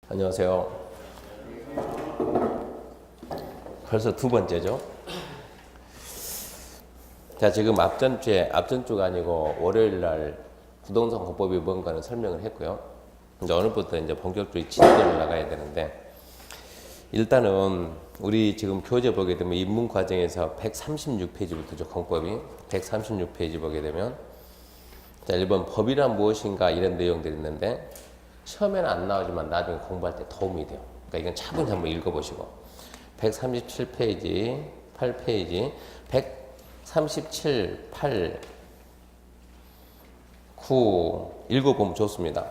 안녕하세요. 벌써 두 번째죠. 자, 지금 앞전주가 아니고 월요일 날 부동산 공법이 뭔가는 설명을 했고요. 이제 오늘부터 이제 본격적으로 진도를 나가야 되는데, 일단은 우리 지금 교재 보게 되면 입문 과정에서 136페이지부터죠. 공법이 136페이지 보게 되면, 자, 1번 법이란 무엇인가 이런 내용들이 있는데, 시험에는 안 나오지만 나중에 공부할 때 도움이 돼요. 그러니까 이건 차분히 한번 읽어보시고, 137페이지, 8페이지, 137, 8, 9 읽어보면 좋습니다.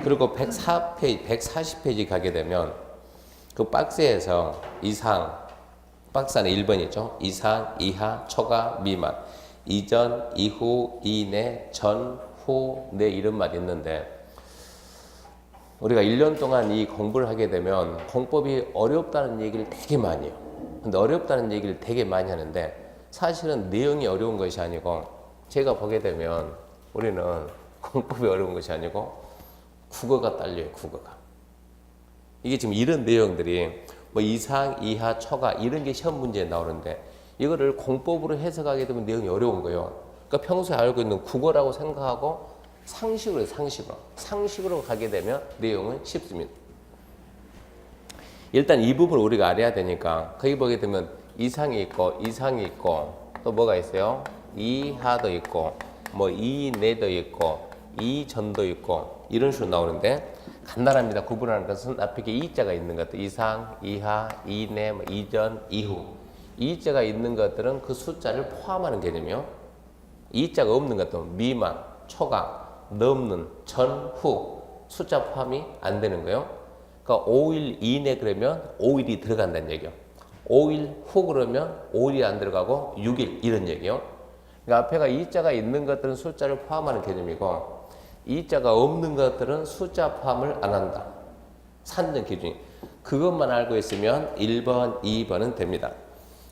그리고 104페이지, 140페이지 가게 되면 그 박스에서 이상, 박스 안에 1번이죠. 이상, 이하, 초과, 미만, 이전, 이후, 이내, 전, 후, 내 이런 말이 있는데, 우리가 1년 동안 이 공부를 하게 되면 공법이 어렵다는 얘기를 되게 많이 해요. 근데 어렵다는 얘기를 되게 많이 하는데 사실은 내용이 어려운 것이 아니고, 제가 보게 되면 우리는 공법이 어려운 것이 아니고 국어가 딸려요. 국어가. 이게 지금 이런 내용들이 뭐 이상, 이하, 초과 이런 게 시험 문제에 나오는데, 이거를 공법으로 해석하게 되면 내용이 어려운 거예요. 그러니까 평소에 알고 있는 국어라고 생각하고 상식으로 가게 되면 내용은 쉽습니다. 일단 이 부분을 우리가 알아야 되니까, 거기 보게 되면 이상이 있고 또 뭐가 있어요? 이하도 있고 뭐 이내도 있고 이전도 있고 이런 식으로 나오는데, 간단합니다. 구분하는 것은 앞에 이자가 있는 것들, 이상, 이하, 이내, 뭐 이전, 이후. 이자가 있는 것들은 그 숫자를 포함하는 개념이요. 이자가 없는 것들은 미만, 초강, 넘는, 전, 후 숫자 포함이 안 되는 거예요. 그러니까 5일 이내 그러면 5일이 들어간다는 얘기예요. 5일 후 그러면 5일이 안 들어가고 6일 이런 얘기예요. 그러니까 앞에가 이자가 있는 것들은 숫자를 포함하는 개념이고, 이자가 없는 것들은 숫자 포함을 안 한다. 산정 기준이. 그것만 알고 있으면 1번, 2번은 됩니다.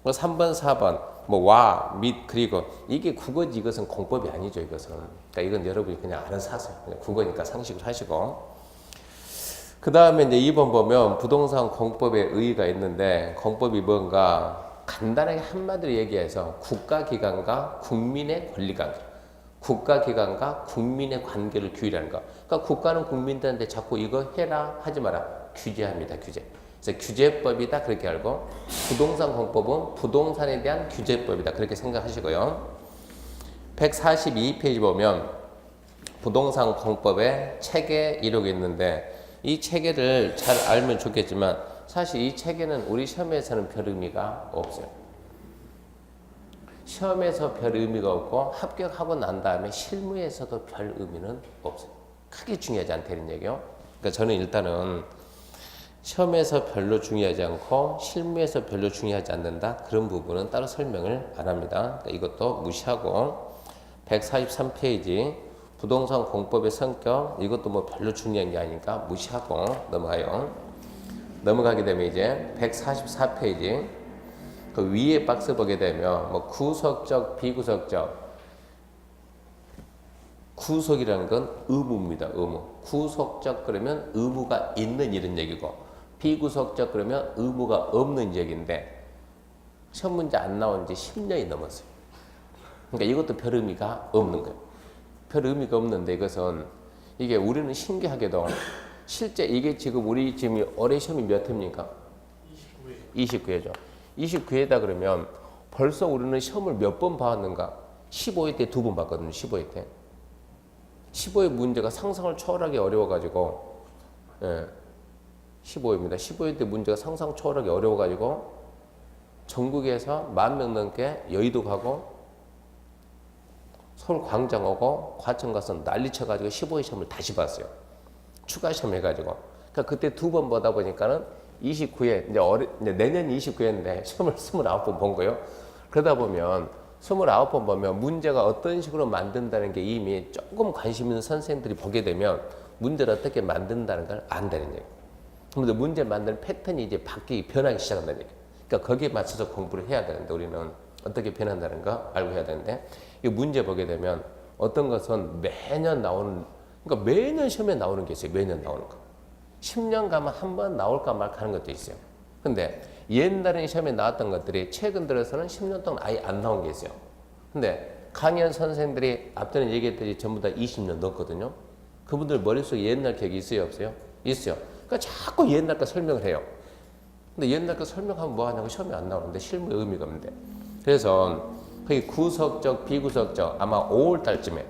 3번, 4번 뭐 와, 및, 그리고 이게 국어지. 이것은 공법이 아니죠. 이것은. 그러니까 이건 여러분이 그냥 알아서 하세요. 그냥 국어니까 상식을 하시고. 그 다음에 이제 2번 보면 부동산 공법의 의의가 있는데, 공법이 뭔가 간단하게 한마디로 얘기해서 국가기관과 국민의 권리관계, 국가기관과 국민의 관계를 규율하는 거. 그러니까 국가는 국민들한테 자꾸 이거 해라 하지 마라 규제합니다. 규제. 그래서 규제법이다 그렇게 알고, 부동산 공법은 부동산에 대한 규제법이다 그렇게 생각하시고요. 142페이지 보면 부동산 공법의 체계 이력이 있는데, 이 체계를 잘 알면 좋겠지만 사실 이 체계는 우리 시험에서는 별 의미가 없어요. 시험에서 별 의미가 없고 합격하고 난 다음에 실무에서도 별 의미는 없어요. 크게 중요하지 않다는 얘기요. 그러니까 저는 일단은 시험에서 별로 중요하지 않고 실무에서 별로 중요하지 않는다, 그런 부분은 따로 설명을 안 합니다. 그러니까 이것도 무시하고, 143페이지 부동산 공법의 성격, 이것도 뭐 별로 중요한 게 아니니까 무시하고 넘어가요. 넘어가게 되면 이제 144페이지 그 위에 박스 보게 되면 뭐 구속적, 비구속적. 구속이라는 건 의무입니다. 의무. 구속적 그러면 의무가 있는 이런 얘기고, 비구속적 그러면 의무가 없는 얘기인데, 시험 문제 안 나온 지 10년이 넘었어요. 그러니까 이것도 별 의미가 없는 거예요. 별 의미가 없는데, 이것은 이게 우리는 신기하게도 실제 이게 지금 우리 지금 올해 시험이 몇 회입니까? 29회죠. 29회다 그러면 벌써 우리는 시험을 몇 번 봐왔는가? 15회 때 2번 봤거든요. 15회 때. 15회 문제가 상상을 초월하게 어려워가지고, 15회입니다. 15회 때 문제가 상상 초월하게 어려워가지고 전국에서 10,000명 넘게 여의도 가고 서울 광장 오고 과천 가서 난리 쳐가지고 15회 시험을 다시 봤어요. 추가 시험 해가지고. 그러니까 그때 2번 보다 보니까는 29회, 이제 내년 29회인데 시험을 29번 본 거예요. 그러다 보면 29번 보면 문제가 어떤 식으로 만든다는 게 이미 조금 관심 있는 선생님들이 보게 되면 문제를 어떻게 만든다는 걸 안다는 얘기예요. 그런데 문제 만드는 패턴이 이제 변하기 시작한다는 얘기예요. 그러니까 거기에 맞춰서 공부를 해야 되는데, 우리는 어떻게 변한다는 거 알고 해야 되는데, 이 문제 보게 되면 어떤 것은 매년 나오는, 그러니까 매년 시험에 나오는 게 있어요. 매년 나오는 거. 10년 가면 한 번 나올까 말까 하는 것도 있어요. 근데 옛날에 시험에 나왔던 것들이 최근 들어서는 10년 동안 아예 안 나온 게 있어요. 근데 강연 선생들이 앞전에 얘기했듯이 전부 다 20년 넘거든요. 그분들 머릿속에 옛날 기억이 있어요, 없어요? 있어요. 그러니까 자꾸 옛날 거 설명을 해요. 근데 옛날 거 설명하면 뭐 하냐고 시험에 안 나오는데 실무에 의미가 없는데. 그래서 거기 구석적, 비구석적 아마 5월 달쯤에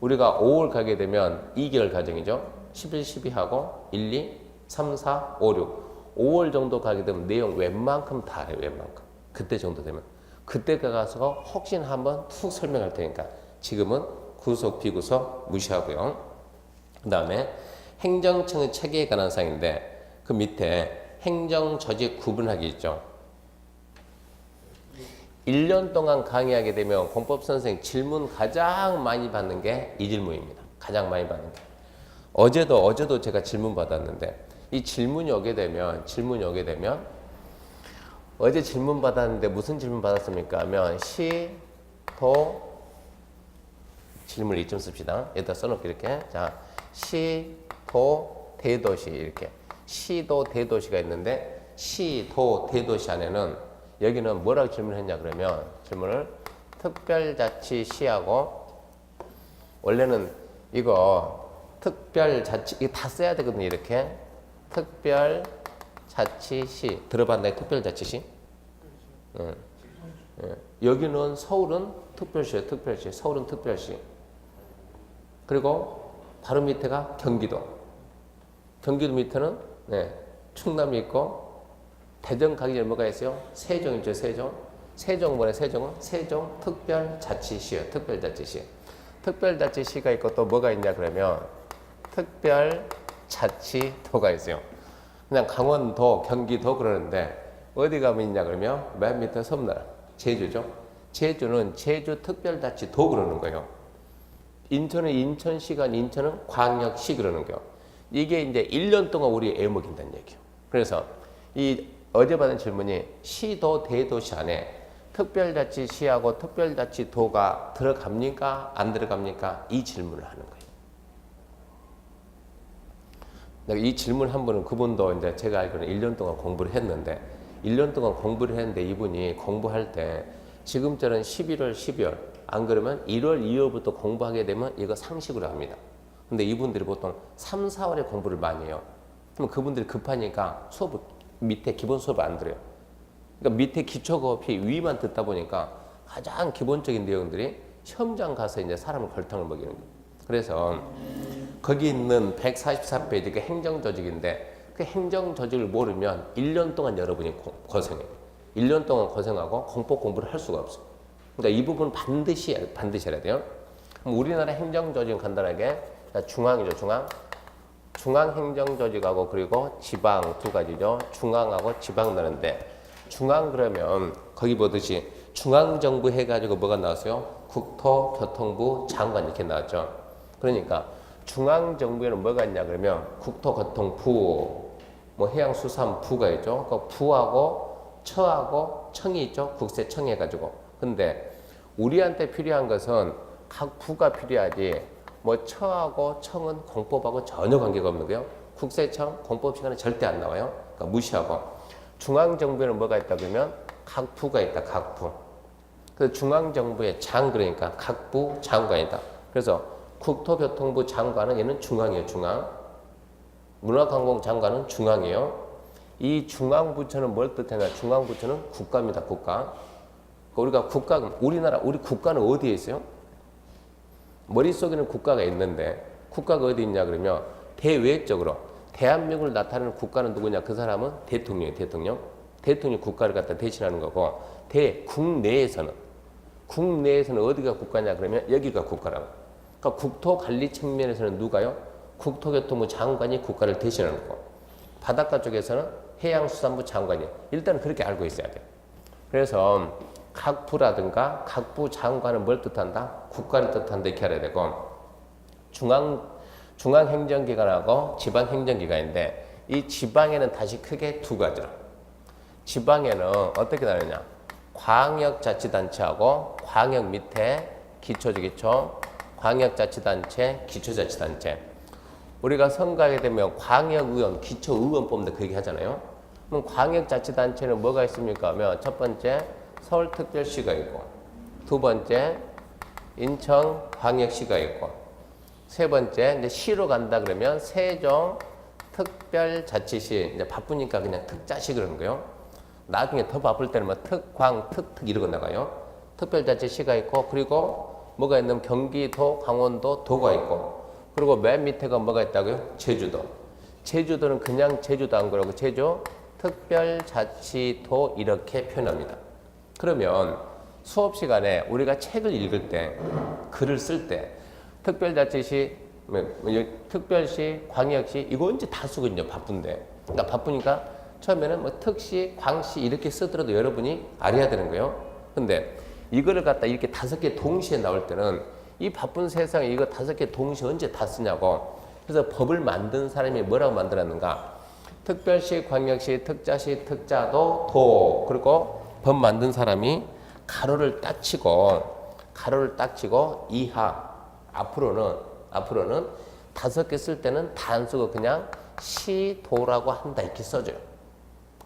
우리가 5월 가게 되면 2개월 과정이죠. 11, 12하고 1, 2, 3, 4, 5, 6. 5월 정도 가게 되면 내용 웬만큼 다 해요. 웬만큼. 그때 정도 되면. 그때 가서 혹시 한번 툭 설명할 테니까 지금은 구속, 비구속 무시하고요. 그 다음에 행정청의 체계에 관한 사항인데 그 밑에 행정조직 구분하기 있죠. 1년 동안 강의하게 되면 공법선생 질문 가장 많이 받는 게 이 질문입니다. 가장 많이 받는 게. 어제도 제가 질문 받았는데 이 질문이 오게 되면 어제 질문 받았는데 무슨 질문 받았습니까? 하면 시, 도 질문을 이쯤 씁시다. 여기다 써놓고 이렇게 자 시, 도, 대도시 이렇게 시도, 대도시가 있는데 시, 도, 대도시 안에는 여기는 뭐라고 질문했냐 그러면 질문을 특별자치시하고 원래는 이거 특별자치 이거 다 써야 되거든요. 이렇게 특별자치시 들어봤나요? 특별자치시? 응. 응. 여기는 서울은 특별시예요. 특별시. 서울은 특별시. 그리고 바로 밑에가 경기도. 경기도 밑에는 네, 충남이 있고 대전 가기 전에 뭐가 있어요? 세종 있죠. 세종 뭐래? 세종은 세종 특별자치시예요. 특별자치시. 특별자치시가 있고 또 뭐가 있냐 그러면 특별자치도가 있어요. 그냥 강원도, 경기도 그러는데 어디 가면 있냐 그러면 맨 밑에 섬나라 제주죠. 제주는 제주 특별자치도 그러는 거예요. 인천은 인천시가 인천은 광역시 그러는 거예요. 이게 이제 1년 동안 우리 애먹인다는 얘기예요. 그래서 이 어제 받은 질문이 시도 대도시 안에 특별자치시하고 특별자치도가 들어갑니까? 안 들어갑니까? 이 질문을 하는 거예요. 이 질문 한 분은 그분도 이제 제가 알기로는 1년 동안 공부를 했는데 1년 동안 공부를 했는데 이분이 공부할 때 지금처럼 11월, 12월 안 그러면 1월, 2월부터 공부하게 되면 이거 상식으로 합니다. 근데 이분들이 보통 3, 4월에 공부를 많이 해요. 그럼 그분들이 급하니까 수업 밑에 기본 수업을 안 들어요. 그러니까 밑에 기초급이 위만 듣다 보니까 가장 기본적인 내용들이 시험장 가서 이제 사람을 걸탕을 먹이는 거예요. 그래서 거기 있는 144페이지가 행정조직인데 그 행정조직을 모르면 1년 동안 여러분이 고생해요. 1년 동안 고생하고 공법 공부를 할 수가 없어요. 그러니까 이 부분 반드시 알아야 돼요. 그럼 우리나라 행정조직은 간단하게 중앙이죠. 중앙행정조직하고 그리고 지방 두 가지죠. 중앙하고 지방 나는데 중앙 그러면 거기 보듯이 중앙정부 해가지고 뭐가 나왔어요? 국토교통부 장관 이렇게 나왔죠. 그러니까 중앙정부에는 뭐가 있냐 그러면 국토교통부, 뭐 해양수산부가 있죠. 그 부하고 처하고 청이 있죠. 국세청 해가지고. 근데 우리한테 필요한 것은 각 부가 필요하지 뭐 처하고 청은 공법하고 전혀 관계가 없는 거예요. 국세청 공법 시간에 절대 안 나와요. 그러니까 무시하고 중앙정부에는 뭐가 있다 그러면 각 부가 있다. 각 부. 그 중앙정부의 장 그러니까 각 부 장관이다. 그래서 국토교통부 장관은 얘는 중앙이에요. 중앙. 문화관광 장관은 중앙이에요. 이 중앙부처는 뭘 뜻하냐? 중앙부처는 국가입니다. 국가. 우리가 우리 국가는 어디에 있어요? 머릿속에는 국가가 있는데 국가가 어디 있냐 그러면 대외적으로 대한민국을 나타내는 국가는 누구냐? 그 사람은 대통령이에요. 대통령이 국가를 갖다 대신하는 거고 국내에서는 어디가 국가냐 그러면 여기가 국가라고. 그러니까 국토관리 측면에서는 누가요? 국토교통부 장관이 국가를 대신하는 거고 바닷가 쪽에서는 해양수산부 장관이 일단은 그렇게 알고 있어야 돼요. 그래서 각 부라든가 각 부 장관은 뭘 뜻한다? 국가를 뜻한다 이렇게 알아야 되고 중앙행정기관하고 지방행정기관인데 이 지방에는 다시 크게 두 가지로 지방에는 어떻게 나누냐? 광역자치단체하고 광역 밑에 기초주기초 광역자치단체, 기초자치단체 우리가 선거하게 되면 광역의원, 기초의원 뽑는다 그 얘기 하잖아요. 그럼 광역자치단체는 뭐가 있습니까 하면 첫 번째 서울특별시가 있고 두 번째 인천광역시가 있고 세 번째 이제 시로 간다 그러면 세종특별자치시 이제 바쁘니까 그냥 특자시 그러는 거예요. 나중에 더 바쁠 때는 뭐 특광, 특특 이러고 나가요. 특별자치시가 있고 그리고 뭐가 있냐면 경기도, 강원도, 도가 있고 그리고 맨 밑에가 뭐가 있다고요? 제주도. 제주도는 그냥 제주도 안 그러고 제주 특별자치도 이렇게 표현합니다. 그러면 수업 시간에 우리가 책을 읽을 때, 글을 쓸 때 특별자치시, 특별시, 광역시 이거 언제 다 쓰거든요. 바쁜데. 그러니까 바쁘니까 처음에는 뭐 특시, 광시 이렇게 쓰더라도 여러분이 알아야 되는 거예요. 근데 이거를 갖다 이렇게 5개 동시에 나올 때는 이 바쁜 세상에 이거 5개 동시에 언제 다 쓰냐고. 그래서 법을 만든 사람이 뭐라고 만들었는가? 특별시, 광역시, 특자시, 특자도, 도. 그리고 법 만든 사람이 가로를 딱 치고 이하. 앞으로는 5개 쓸 때는 다 안 쓰고 그냥 시, 도라고 한다 이렇게 써줘요.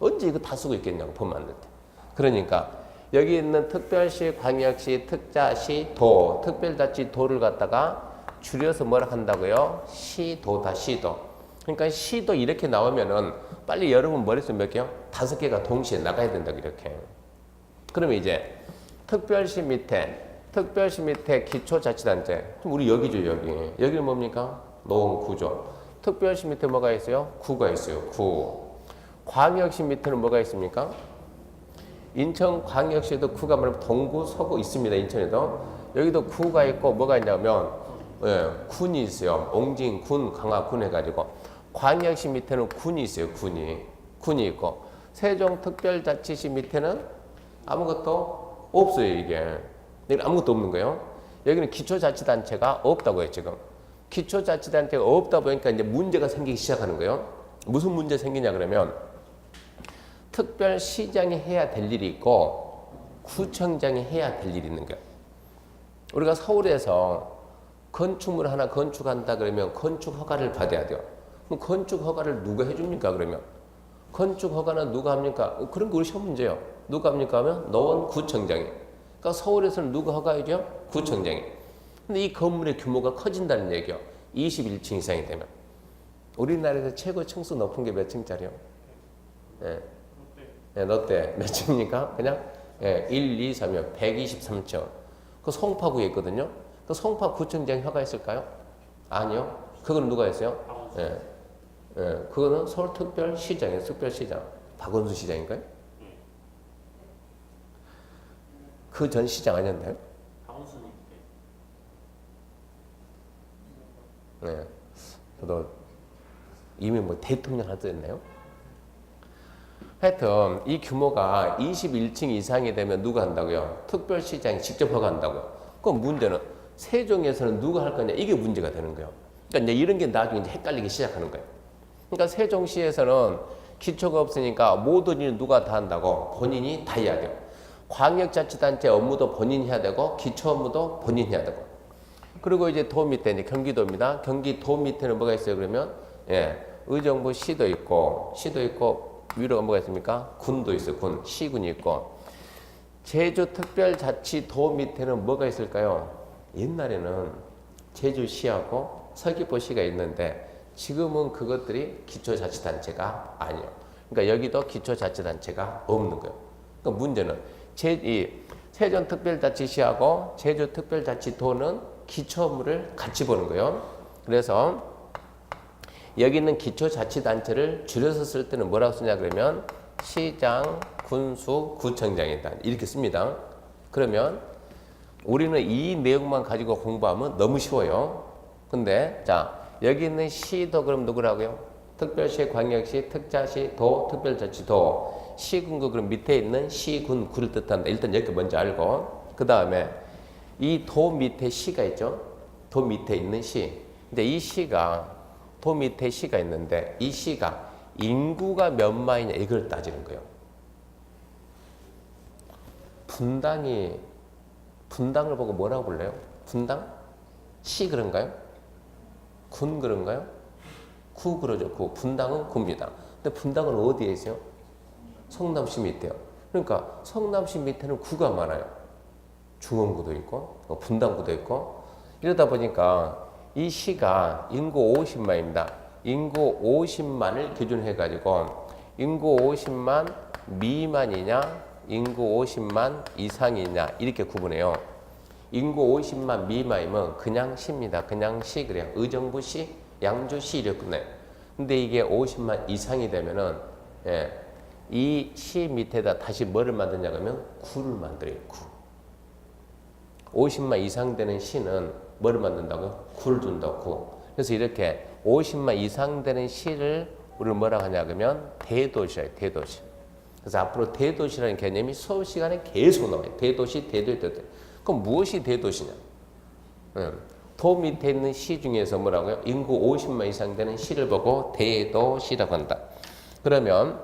언제 이거 다 쓰고 있겠냐고 법 만들 때. 그러니까 여기 있는 특별시, 광역시, 특자시, 도, 특별자치도를 갖다가 줄여서 뭐라 한다고요? 시도다, 시도. 그러니까 시도 이렇게 나오면은 빨리 여러분 머릿속에 몇 개요? 5개가 동시에 나가야 된다, 이렇게. 그러면 이제 특별시 밑에 기초자치단체. 우리 여기죠, 여기. 여기는 뭡니까? 노원구죠. 특별시 밑에 뭐가 있어요? 구가 있어요, 구. 광역시 밑에는 뭐가 있습니까? 인천광역시에도 구가 뭐냐면 동구, 서구 있습니다. 인천에도. 여기도 구가 있고 뭐가 있냐면 군이 있어요. 옹진, 군, 강화, 군 해가지고. 광역시 밑에는 군이 있어요. 군이 있고. 세종특별자치시 밑에는 아무것도 없어요. 이게. 아무것도 없는 거예요. 여기는 기초자치단체가 없다고요. 지금. 기초자치단체가 없다 보니까 이제 문제가 생기기 시작하는 거예요. 무슨 문제 생기냐 그러면 특별시장이 해야 될 일이 있고 구청장이 해야 될 일이 있는 거예요. 우리가 서울에서 건축물 하나 건축한다 그러면 건축 허가를 받아야 돼요. 그럼 건축 허가를 누가 해줍니까 그러면? 건축 허가는 누가 합니까? 그런 거 우리 시험 문제예요. 누가 합니까 하면 노원구청장이. 그러니까 서울에서는 누가 허가해줘요? 구청장이. 근데 이 건물의 규모가 커진다는 얘기예요. 21층 이상이 되면. 우리나라에서 최고 층수 높은 게 몇 층짜리요? 롯데 몇 층입니까? 그냥 1, 2, 3이요. 123층. 그 송파구에 있거든요. 그 송파구청장이 허가했을까요? 아니요. 그건 누가 했어요? 그거는 서울특별시장이에요. 특별시장. 박원순 시장인가요? 그 전 시장 아니었나요? 박원순이 네. 저도 이미 뭐 대통령 할 때였나요? 하여튼 이 규모가 21층 이상이 되면 누가 한다고요? 특별시장이 직접 허가한다고요. 그럼 문제는 세종에서는 누가 할 거냐? 이게 문제가 되는 거예요. 그러니까 이제 이런 게 나중에 이제 헷갈리기 시작하는 거예요. 그러니까 세종시에서는 기초가 없으니까 모든 일을 누가 다 한다고? 본인이 다 해야 돼요. 광역자치단체 업무도 본인이 해야 되고 기초 업무도 본인이 해야 되고. 그리고 이제 도 밑에 이제 경기도입니다. 경기도 밑에는 뭐가 있어요? 그러면 의정부 시도 있고 위로 뭐가 있습니까? 군도 있어요. 시군이 있고. 제주특별자치도 밑에는 뭐가 있을까요? 옛날에는 제주시하고 서귀포시가 있는데 지금은 그것들이 기초자치단체가 아니에요. 그러니까 여기도 기초자치단체가 없는 거예요. 그러니까 문제는 세종특별자치시하고 제주특별자치도는 기초 업무를 같이 보는 거예요. 그래서 여기 있는 기초자치단체를 줄여서 쓸 때는 뭐라고 쓰냐 그러면 시장, 군수, 구청장이다. 이렇게 씁니다. 그러면 우리는 이 내용만 가지고 공부하면 너무 쉬워요. 근데 자 여기 있는 시도 그럼 누구라고요? 특별시, 광역시, 특자시, 도, 특별자치도. 시군구 그럼 밑에 있는 시군, 구를 뜻한다. 일단 여기 먼저 알고 그 다음에 이 도 밑에 시가 있죠. 도 밑에 있는 시. 근데 이 시가 도 밑에 시가 있는데 이 시가 인구가 몇 만이냐 이걸 따지는 거예요. 분당을 보고 뭐라고 불러요? 분당? 시 그런가요? 군 그런가요? 구 그러죠. 구. 분당은 구입니다. 근데 분당은 어디에 있어요? 성남시 밑에요. 그러니까 성남시 밑에는 구가 많아요. 중원구도 있고 분당구도 있고 이러다 보니까 이 시가 인구 50만입니다. 인구 50만을 기준해 가지고 인구 50만 미만이냐 인구 50만 이상이냐 이렇게 구분해요. 인구 50만 미만이면 그냥 시입니다. 그냥 시 그래요. 의정부시, 양주시 이렇게 끝내요. 근데 이게 50만 이상이 되면은 이 시 밑에다 다시 뭐를 만드냐 그러면 구를 만들어요. 구. 50만 이상 되는 시는 뭐를 만든다고요? 구를 둔다고 구. 그래서 이렇게 50만 이상 되는 시를 우리는 뭐라고 하냐 그러면 대도시예요. 대도시. 그래서 앞으로 대도시라는 개념이 수업 시간에 계속 나와요. 대도시, 대도시. 그럼 무엇이 대도시냐? 도 밑에 있는 시 중에서 뭐라고요? 인구 50만 이상 되는 시를 보고 대도시라고 한다. 그러면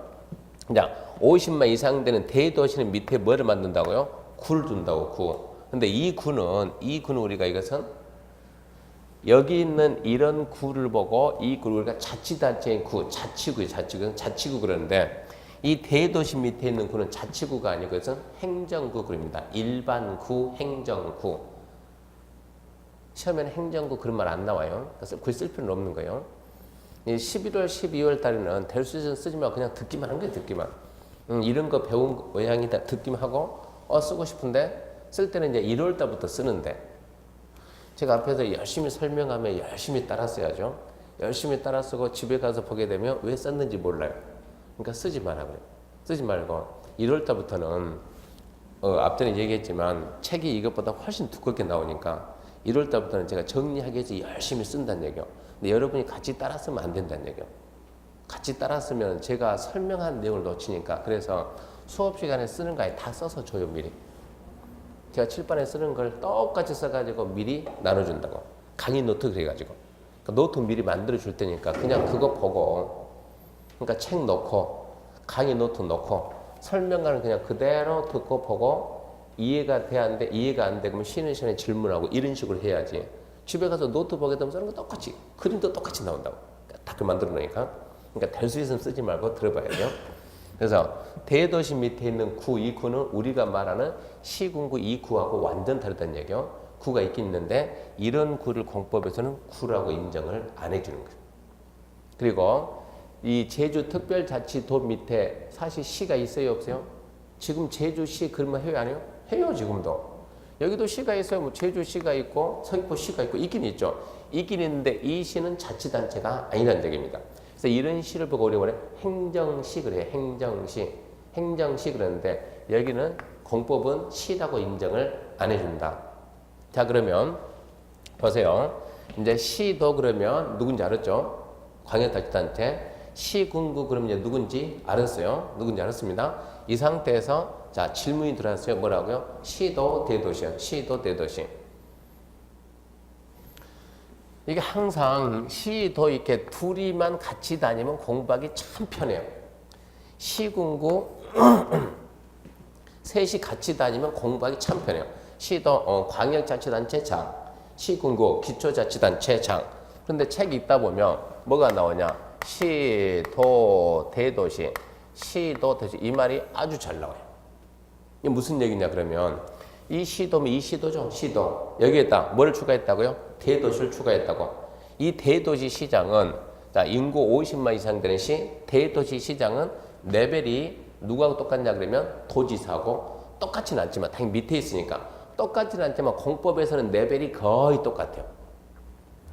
자, 50만 이상 되는 대도시는 밑에 뭐를 만든다고요? 구를 둔다고 구. 근데 이 구는 우리가 이것은 여기 있는 이런 구를 보고 이 구를 우리가 자치단체인 구, 자치구 그러는데 이 대도시 밑에 있는 구는 자치구가 아니고 이것은 행정구 그럽니다. 일반구, 행정구. 시험에는 행정구 그런 말 안 나와요. 그래서 글 쓸 필요는 없는 거예요. 11월, 12월 달에는 될 수 있으면 쓰지 말고 그냥 듣기만 한 거예요. 듣기만. 이런 거 배운 모양이다 듣기만 하고 쓰고 싶은데 쓸 때는 이제 1월 달부터 쓰는데 제가 앞에서 열심히 설명하면 열심히 따라 써야죠. 열심히 따라 쓰고 집에 가서 보게 되면 왜 썼는지 몰라요. 그러니까 쓰지 마라 그래요. 쓰지 말고 1월 달부터는 앞전에 얘기했지만 책이 이것보다 훨씬 두껍게 나오니까 1월 달부터는 제가 정리하기 위해서 열심히 쓴다는 얘기요. 근데 여러분이 같이 따라 쓰면 안 된다는 얘기요. 같이 따라 쓰면 제가 설명한 내용을 놓치니까 그래서 수업 시간에 쓰는 거 아예 다 써서 줘요 미리. 제가 칠판에 쓰는 걸 똑같이 써가지고 미리 나눠준다고. 강의 노트 그래가지고. 그러니까 노트 미리 만들어 줄 테니까 그냥 그거 보고 그러니까 책 놓고 강의 노트 놓고 설명관을 그냥 그대로 듣고 보고 이해가 돼야 하는데 이해가 안 되면 쉬는 시간에 질문하고 이런 식으로 해야지. 집에 가서 노트 보게 되면 쓰는 거 똑같이 그림도 똑같이 나온다고. 딱 그 만들어 놓으니까. 그러니까 될 수 있으면 쓰지 말고 들어봐야 돼요. 그래서 대도시 밑에 있는 구, 이 구는 우리가 말하는 시군구 이 구하고 완전 다르다는 얘기요. 구가 있긴 있는데 이런 구를 공법에서는 구라고 인정을 안 해주는 거예요. 그리고 이 제주특별자치도 밑에 사실 시가 있어요 없어요? 지금 제주시 그러면 해요 안 해요? 해요 지금도. 여기도 시가 있어요. 뭐 제주시가 있고 서귀포시가 있고 있긴 있죠. 있긴 있는데 이 시는 자치단체가 아니라는 얘기입니다. 그래서 이런 시를 보고 우리가 뭐래? 행정시 그래요. 행정시. 행정시 그러는데 여기는 공법은 시라고 인정을 안 해준다. 자 그러면 보세요. 이제 시도 그러면 누군지 알았죠? 광역자치단체. 시군구 그러면 이제 누군지 알았어요. 누군지 알았습니다. 이 상태에서 자 질문이 들어왔어요. 뭐라고요? 시도 대도시요. 시도 대도시. 이게 항상 시도 이렇게 둘이만 같이 다니면 공부하기 참 편해요. 시군구 셋이 같이 다니면 공부하기 참 편해요. 시도 광역자치단체장, 시군구 기초자치단체장. 그런데 책 읽다 보면 뭐가 나오냐? 시도 대도시, 시도 대도시 이 말이 아주 잘 나와요. 이게 무슨 얘기냐 그러면 이 시도면 이 시도죠. 시도 여기에다 뭘 추가했다고요? 대도시를 추가했다고. 이 대도시 시장은 자 인구 50만 이상 되는 시 대도시 시장은 레벨이 누구하고 똑같냐 그러면 도지사하고 똑같지는 않지만 당연히 밑에 있으니까 똑같지는 않지만 공법에서는 레벨이 거의 똑같아요.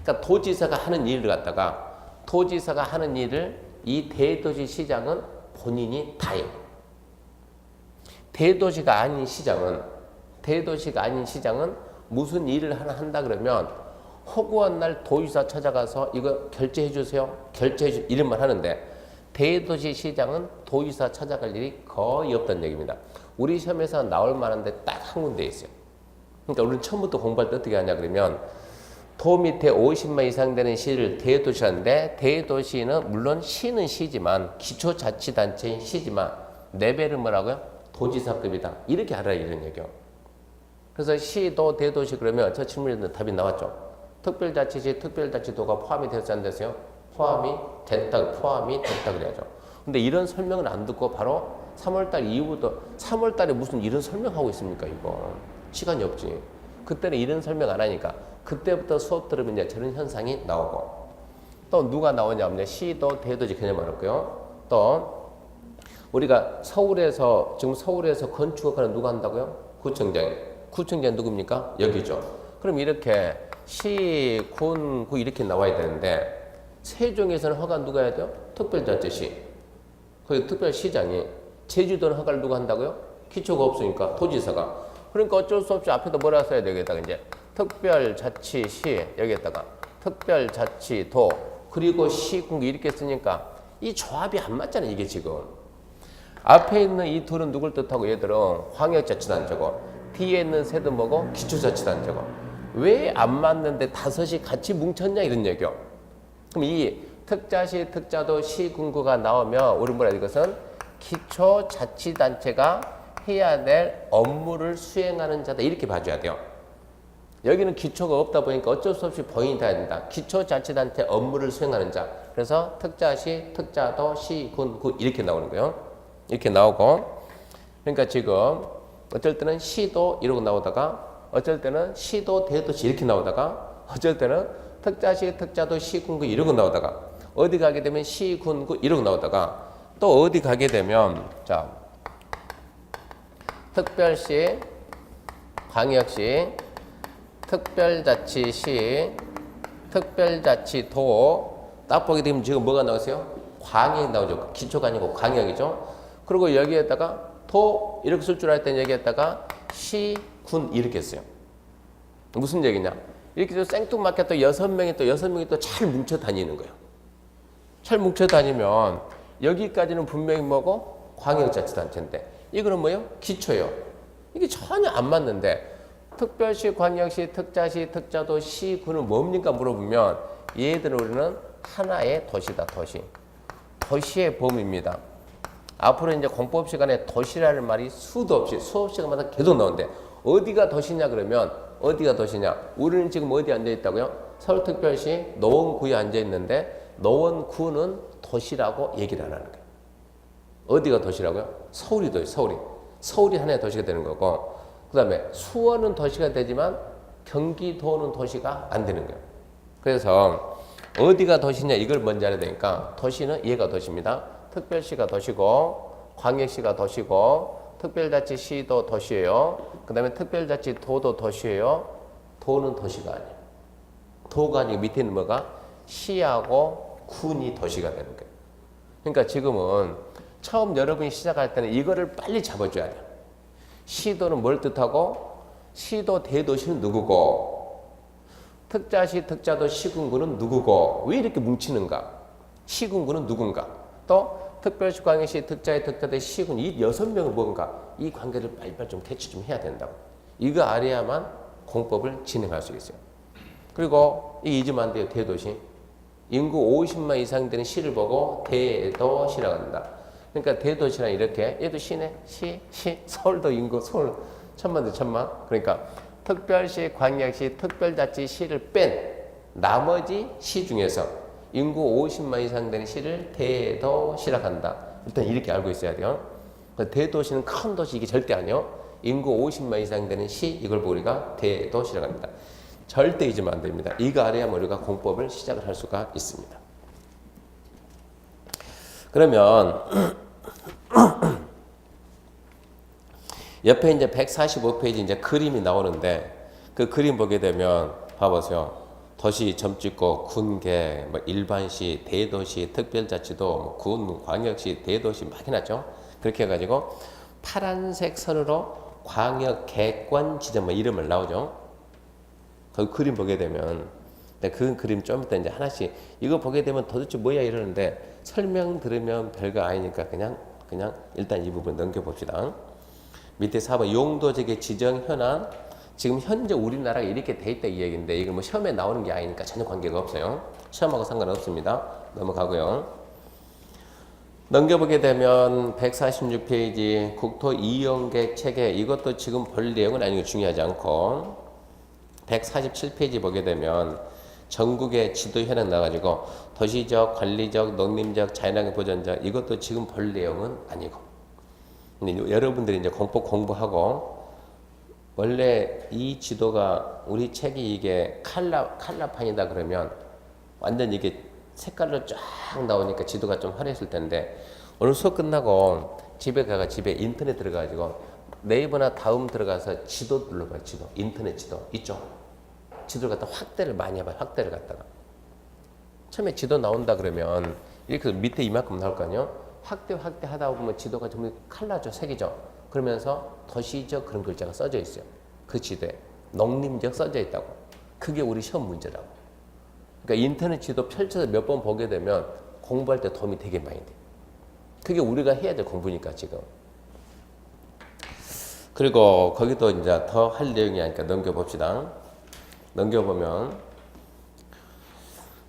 그러니까 도지사가 하는 일을 갖다가 도지사가 하는 일을 이 대도시 시장은 본인이 다 해요. 대도시가 아닌 시장은 무슨 일을 하나 한다 그러면 허구한 날 도지사 찾아가서 이거 결제해 주세요. 결제해 주세요. 이런 말 하는데 대도시 시장은 도지사 찾아갈 일이 거의 없다는 얘기입니다. 우리 시험에서 나올 만한데 딱 한 군데 있어요. 그러니까 우리는 처음부터 공부할 때 어떻게 하냐 그러면 도 밑에 50만 이상 되는 시를 대도시라는데 대도시는 물론 시는 시지만 기초자치단체인 시지만 레벨은 뭐라고요? 도지사급이다. 이렇게 알아야 이런 얘기요. 그래서 시도 대도시 그러면 저 질문에 답이 나왔죠. 특별자치시 특별자치도가 포함이 됐어요 안 됐어요? 포함이 됐다 그래야죠. 근데 이런 설명은 안 듣고 바로 3월달 이후부터 3월달에 무슨 이런 설명하고 있습니까 이거. 시간이 없지. 그때는 이런 설명 안 하니까 그때부터 수업 들으면 이제 저런 현상이 나오고 또 누가 나오냐 하면 시도 대도지 개념 알았고요. 또 우리가 지금 서울에서 건축학과는 누가 한다고요? 구청장이. 구청장 누굽니까? 여기죠. 그럼 이렇게 시, 군, 구 이렇게 나와야 되는데 세종에서는 허가 누가 해야 돼요? 특별자치시. 거기 특별시장이. 제주도는 허가를 누가 한다고요? 기초가 없으니까 도지사가. 그러니까 어쩔 수 없이 앞에다 뭐라 써야 되겠다. 이제 특별자치시 여기에다가 특별자치도 그리고 시군 이렇게 쓰니까 이 조합이 안 맞잖아요. 이게 지금. 앞에 있는 이 둘은 누굴 뜻하고 얘들은 광역자치단체고 뒤에 있는 셋은 뭐고? 기초자치단체고. 왜 안 맞는데 다섯이 같이 뭉쳤냐 이런 얘기요. 그럼 이 특자시, 특자도, 시군구가 나오면 우리 뭐라 이것은 기초자치단체가 해야 될 업무를 수행하는 자다 이렇게 봐줘야 돼요. 여기는 기초가 없다 보니까 어쩔 수 없이 본인이 돼야 된다. 기초자치단체 업무를 수행하는 자. 그래서 특자시, 특자도, 시군구 이렇게 나오는 거예요. 이렇게 나오고 그러니까 지금 어쩔 때는 시도 이러고 나오다가 어쩔 때는 시도 대도시 이렇게 나오다가 어쩔 때는 특자시, 특자도, 시군구 이러고 나오다가 어디 가게 되면 시군구 이러고 나오다가 또 어디 가게 되면 자 특별시, 광역시, 특별자치시, 특별자치도 딱 보게 되면 지금 뭐가 나오세요? 광역이 나오죠. 기초가 아니고 광역이죠. 그리고 여기에다가 도 이렇게 쓸 줄 알 때는 여기에다가 시, 군 이렇게 써요. 무슨 얘기냐? 이렇게 또 생뚱맞게 또 6명이 또 잘 뭉쳐 다니는 거예요. 잘 뭉쳐 다니면 여기까지는 분명히 뭐고? 광역자치단체인데 이거는 뭐예요? 기초예요. 이게 전혀 안 맞는데 특별시, 광역시, 특자시, 특자도, 시, 군은 뭡니까 물어보면 얘들은 우리는 하나의 도시다. 도시. 도시의 범위입니다. 앞으로 이제 공법 시간에 도시라는 말이 수도 없이 수업 시간마다 계속 나오는데 어디가 도시냐 그러면 어디가 도시냐? 우리는 지금 어디 앉아 있다고요? 서울특별시 노원구에 앉아 있는데 노원구는 도시라고 얘기를 안 하는 거예요. 어디가 도시라고요? 서울이 도시, 서울이 하나의 도시가 되는 거고 그 다음에 수원은 도시가 되지만 경기도는 도시가 안 되는 거예요. 그래서 어디가 도시냐 이걸 먼저 알아야 되니까 도시는 얘가 도시입니다. 특별시가 도시고 광역시가 도시고 특별자치시도 도시예요. 그 다음에 특별자치도도 도시예요. 도는 도시가 아니에요. 도가 아니고 밑에 있는 뭐가 시하고 군이 도시가 되는 거예요. 그러니까 지금은 처음 여러분이 시작할 때는 이거를 빨리 잡아줘야 돼요. 시도는 뭘 뜻하고 시도 대도시는 누구고 특자시, 특자도, 시군구는 누구고 왜 이렇게 뭉치는가 시군구는 누군가 또 특별시, 광역시, 특자시, 특자도, 시군 이 6명은 뭔가 이 관계를 빨리빨리 좀 대치 좀 해야 된다고 이거 알아야만 공법을 진행할 수 있어요. 그리고 이 잊으면 안 돼요. 대도시 인구 50만 이상 되는 시를 보고 대도시라고 한다. 그러니까 대도시란 이렇게 얘도 시네 시 서울도 인구 서울 1000만 대 1000만 그러니까 특별시, 광역시, 특별자치 시를 뺀 나머지 시 중에서 인구 50만 이상 되는 시를 대도시라고 한다. 일단 이렇게 알고 있어야 돼요. 대도시는 큰 도시 이게 절대 아니에요. 인구 50만 이상 되는 시 이걸 보고 우리가 대도시라고 합니다. 절대 잊으면 안 됩니다. 이거 알아야만 우리가 공법을 시작을 할 수가 있습니다. 그러면 옆에 이제 145페이지 이제 그림이 나오는데 그 그림 보게 되면 봐보세요. 도시, 점찍고, 군계, 뭐 일반시, 대도시, 특별자치도, 뭐 군, 광역시, 대도시 막 해놨죠. 그렇게 해가지고 파란색 선으로 광역 객관 지점 뭐 이름을 나오죠. 그 그림 보게 되면 그 그림 좀 이따 이제 하나씩 이거 보게 되면 도대체 뭐야 이러는데 설명 들으면 별거 아니니까 그냥 일단 이 부분 넘겨봅시다. 밑에 4번 용도적의 지정 현황 지금 현재 우리나라가 이렇게 돼 있다 이 얘기인데 이건 뭐 시험에 나오는 게 아니니까 전혀 관계가 없어요. 시험하고 상관없습니다. 넘어가고요. 넘겨보게 되면 146페이지 국토 이용계획 체계 이것도 지금 볼 내용은 아니고 중요하지 않고 147페이지 보게 되면 전국의 지도 현황 나가지고 도시적, 관리적, 농림적, 자연환경 보전적 이것도 지금 볼 내용은 아니고. 근데 여러분들이 이제 공법 공부하고 원래 이 지도가 우리 책이 이게 칼라판이다 그러면 완전 이게 색깔로 쫙 나오니까 지도가 좀 화려했을 텐데 오늘 수업 끝나고 집에 인터넷 들어가가지고 네이버나 다음 들어가서 지도 눌러봐요. 지도. 인터넷 지도. 있죠? 지도를 갖다 확대를 많이 해봐요. 확대를 갖다가. 처음에 지도 나온다 그러면 이렇게 밑에 이만큼 나올 거 아니에요? 확대 하다 보면 지도가 전부 칼라죠. 색이죠. 그러면서 도시적 그런 글자가 써져 있어요. 그 지도에. 농림적 써져 있다고. 그게 우리 시험 문제라고. 그러니까 인터넷 지도 펼쳐서 몇 번 보게 되면 공부할 때 도움이 되게 많이 돼. 그게 우리가 해야 될 공부니까 지금. 그리고 거기도 이제 더 할 내용이 아니까 넘겨봅시다. 넘겨보면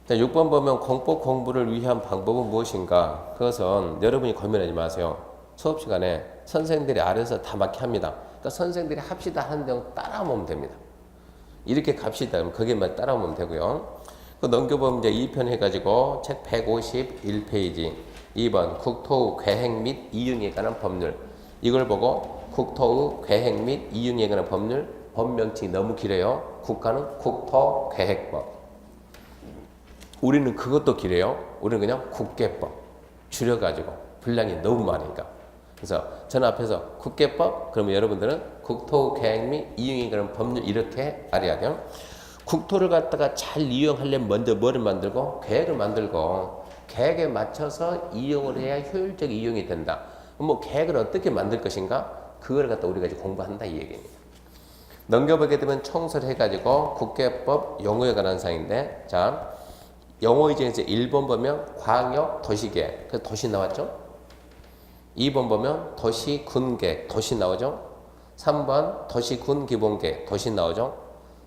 6번 보면 공법 공부를 위한 방법은 무엇인가? 그것은 여러분이 고민하지 마세요. 수업 시간에 선생님들이 알아서 다 맞게 합니다. 그러니까 선생님들이 합시다 하는 내용 따라오면 됩니다. 이렇게 갑시다. 그럼 거기만 따라오면 되고요. 그 넘겨보면 이제 2편 해가지고 책 151페이지 2번 국토의 계획 및 이용에 관한 법률. 이걸 보고 국토의 계획 및 이용에 관한 법률 법명칭이 너무 길어요. 국가는 국토계획법. 우리는 그것도 길어요. 우리는 그냥 국계법 줄여가지고 분량이 너무 많으니까. 그래서 저는 앞에서 국계법 그러면 여러분들은 국토계획 및 이용에 관한 법률 이렇게 알아야 돼요. 국토를 갖다가 잘 이용하려면 먼저 뭐를 만들고 계획을 만들고 계획에 맞춰서 이용을 해야 효율적 이용이 된다. 뭐 계획을 어떻게 만들 것인가? 그걸 갖다 우리가 이제 공부한다 이 얘기입니다. 넘겨보게 되면 총서를 해가지고 국계법 용어에 관한 사항인데 자 용어 중에서 1번 보면 광역 도시계획 그래서 도시 나왔죠. 2번 보면 도시군계획 도시 나오죠. 3번 도시군기본계획 도시 나오죠.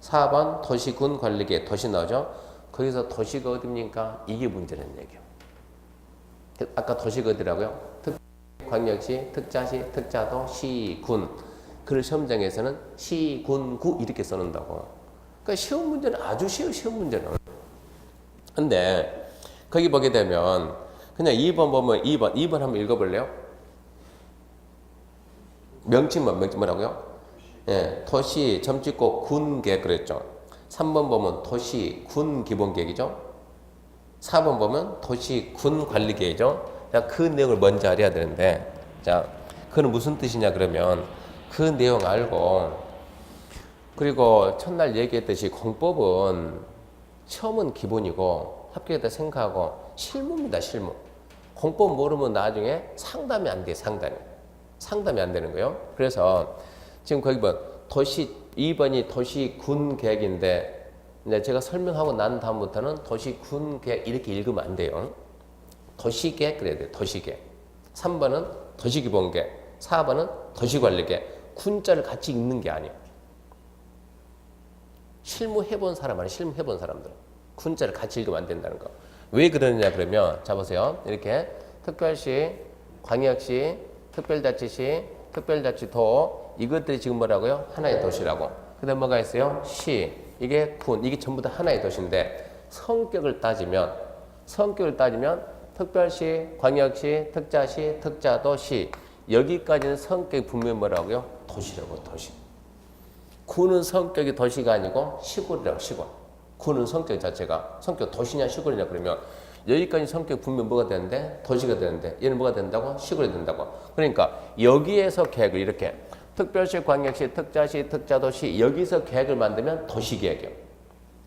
4번 도시군관리계획 도시 나오죠. 거기서 도시가 어디입니까? 이게 문제라는 얘기예요. 아까 도시가 어디라고요? 광역시, 특자시, 특자도, 시, 군. 그걸 시험장에서는 시, 군, 구 이렇게 써놓는다고. 그러니까 시험 문제는 아주 쉬워요. 시험 문제는. 근데 거기 보게 되면 그냥 2번 보면 2번 한번 읽어볼래요? 명칭만 뭐라고요? 예, 도시 점 찍고 군계획 그랬죠. 3번 보면 도시 군 기본계획이죠. 4번 보면 도시 군 관리계획이죠. 그 내용을 먼저 알아야 되는데 자 그건 무슨 뜻이냐 그러면 그 내용 알고 그리고 첫날 얘기했듯이 공법은 처음은 기본이고 합격했다 생각하고 실무입니다. 실무. 공법 모르면 나중에 상담이 안 돼. 상담이 안 되는 거예요. 그래서 지금 거기 뭐 도시 2번이 도시군 계획인데 이제 제가 설명하고 난 다음부터는 도시군 계획 이렇게 읽으면 안 돼요. 도시계획 그래야 돼요. 도시계획. 3번은 도시기본계획. 4번은 도시관리계획. 군자를 같이 읽는 게 아니에요. 실무 해본 사람 아니에요. 실무 해본 사람들. 군자를 같이 읽으면 안 된다는 거. 왜 그러느냐 그러면 자 보세요. 이렇게 특별시, 광역시, 특별자치시, 특별자치도 이것들이 지금 뭐라고요? 하나의 도시라고. 그 다음 뭐가 있어요? 시, 이게 군, 이게 전부 다 하나의 도시인데 성격을 따지면 특별시, 광역시, 특자시, 특자도시 여기까지는 성격이 분명히 뭐라고요? 도시라고 도시. 군은 성격이 도시가 아니고 시골이라고 시골. 군은 성격 자체가 성격 도시냐 시골이냐 그러면 여기까지 성격 분명 뭐가 되는데 도시가 되는데 얘는 뭐가 된다고? 시골이 된다고. 그러니까 여기에서 계획을 이렇게 특별시, 광역시, 특자시, 특자도시 여기서 계획을 만들면 도시계획이요.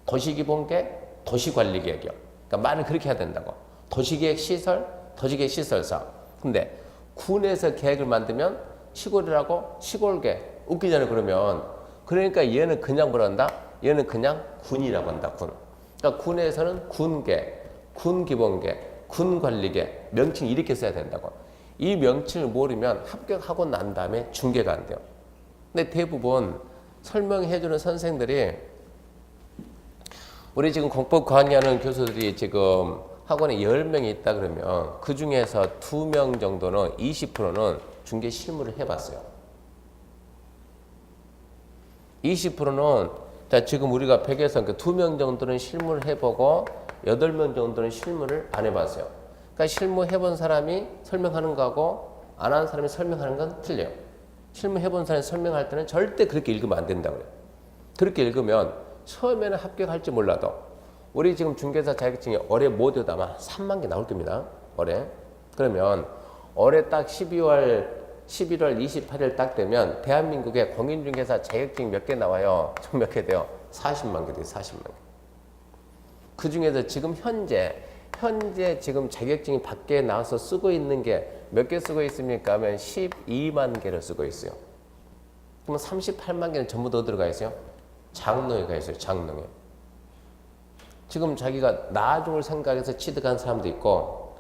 도시기본계획, 도시관리계획이요. 그러니까 말을 그렇게 해야 된다고. 도시계획 시설, 도시계획 시설사. 근데 군에서 계획을 만들면 시골이라고 시골계 웃기잖아요. 그러니까 얘는 그냥 뭐라 한다? 얘는 그냥 군이라고 한다. 군. 그러니까 군에서는 군계, 군기본계, 군관리계 명칭 이렇게 써야 된다고. 이 명칭을 모르면 합격하고 난 다음에 중계가 안 돼요. 근데 대부분 설명해주는 선생들이 우리 지금 공법 강의하는 교수들이 지금 학원에 10명이 있다 그러면 그 중에서 2명 정도는 20%는 중개 실무를 해봤어요. 20%는 자, 지금 우리가 100에서 2명 정도는 실무를 해보고 8명 정도는 실무를 안 해봤어요. 그러니까 실무 해본 사람이 설명하는 거하고 안 하는 사람이 설명하는 건 틀려요. 실무 해본 사람이 설명할 때는 절대 그렇게 읽으면 안 된다고 그래요. 그렇게 읽으면 처음에는 합격할지 몰라도 우리 지금 중개사 자격증이 올해 모두 아마 3만 개 나올 겁니다. 올해. 그러면 올해 딱 11월 28일 딱 되면 대한민국에 공인중개사 자격증 몇 개 나와요? 총 몇 개 돼요? 40만 개 돼요. 40만 개. 그 중에서 지금 현재 지금 자격증이 밖에 나와서 쓰고 있는 게 몇 개 쓰고 있습니까? 하면 12만 개를 쓰고 있어요. 그러면 38만 개는 전부 더 들어가 있어요. 장롱에 가 있어요. 장롱에. 지금 자기가 나중을 생각해서 취득한 사람도 있고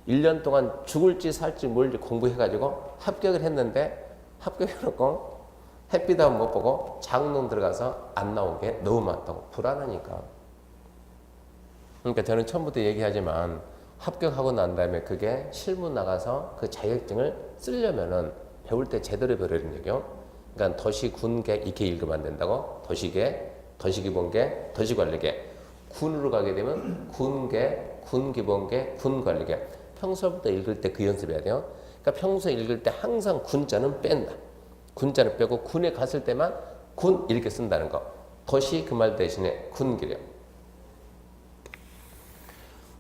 1년 동안 죽을지 살지 뭘지 공부해가지고 합격을 했는데 합격해놓고 햇빛 한번 못 보고 장롱 들어가서 안 나온 게 너무 많다고. 불안하니까. 그러니까 저는 처음부터 얘기하지만 합격하고 난 다음에 그게 실무 나가서 그 자격증을 쓰려면은 배울 때 제대로 배우는 얘기요. 그러니까 도시군계 이렇게 읽으면 안 된다고. 도시계, 도시기본계, 도시관리계. 군으로 가게 되면 군계, 군기본계, 군관리계. 평소부터 읽을 때 그 연습해야 돼요. 그러니까 평소에 읽을 때 항상 군자는 뺀다. 군자는 빼고 군에 갔을 때만 군 이렇게 쓴다는 거. 도시 그 말 대신에 군기래요.